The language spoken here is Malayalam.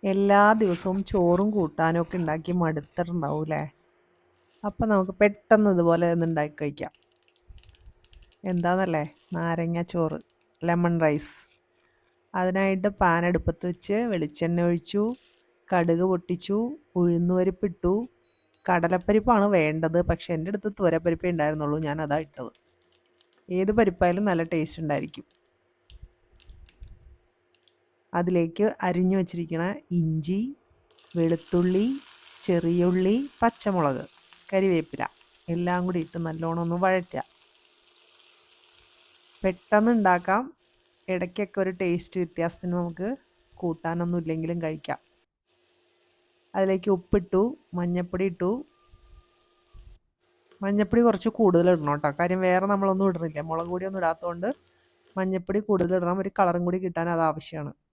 എല്ലാ ദിവസവും ചോറും കൂട്ടാനും ഒക്കെ ഉണ്ടാക്കി മടുത്തിട്ടുണ്ടാവൂലേ? അപ്പം നമുക്ക് പെട്ടെന്ന് ഇതുപോലെ ഒന്ന് ഉണ്ടാക്കി കഴിക്കാം. എന്താന്നല്ലേ? നാരങ്ങ ചോറ്, ലെമൺ റൈസ്. അതിനായിട്ട് പാൻ അടുപ്പത്ത് വെച്ച് വെളിച്ചെണ്ണ ഒഴിച്ചു, കടുക് പൊട്ടിച്ചു, ഉഴുന്നുപരിപ്പിട്ടു, കടലപ്പരിപ്പാണ് വേണ്ടത്. പക്ഷെ എൻ്റെ അടുത്ത് തുവരപ്പരിപ്പേ ഉണ്ടായിരുന്നുള്ളൂ, ഞാൻ അതാ ഇട്ടത്. ഏത് പരിപ്പായാലും നല്ല ടേസ്റ്റ് ഉണ്ടായിരിക്കും. അതിലേക്ക് അരിഞ്ഞു വച്ചിരിക്കുന്ന ഇഞ്ചി, വെളുത്തുള്ളി, ചെറിയുള്ളി, പച്ചമുളക്, കരിവേപ്പില എല്ലാം കൂടി ഇട്ട് നല്ലോണം ഒന്ന് വഴറ്റുക. പെട്ടെന്ന് ഉണ്ടാക്കാം. ഇടയ്ക്കൊക്കെ ഒരു ടേസ്റ്റ് വ്യത്യാസത്തിന് നമുക്ക് കൂട്ടാനൊന്നും ഇല്ലെങ്കിലും കഴിക്കാം. അതിലേക്ക് ഉപ്പിട്ടു, മഞ്ഞൾപ്പൊടി ഇട്ടു. മഞ്ഞൾപ്പൊടി കുറച്ച് കൂടുതൽ ഇടണം കേട്ടോ, കാര്യം വേറെ നമ്മളൊന്നും ഇടുന്നില്ല, മുളക് പൊടിയൊന്നും ഇടാത്തതുകൊണ്ട് മഞ്ഞൾപ്പൊടി കൂടുതൽ ഇടണം. ഒരു കളറും കൂടി കിട്ടാൻ അത് ആവശ്യമാണ്.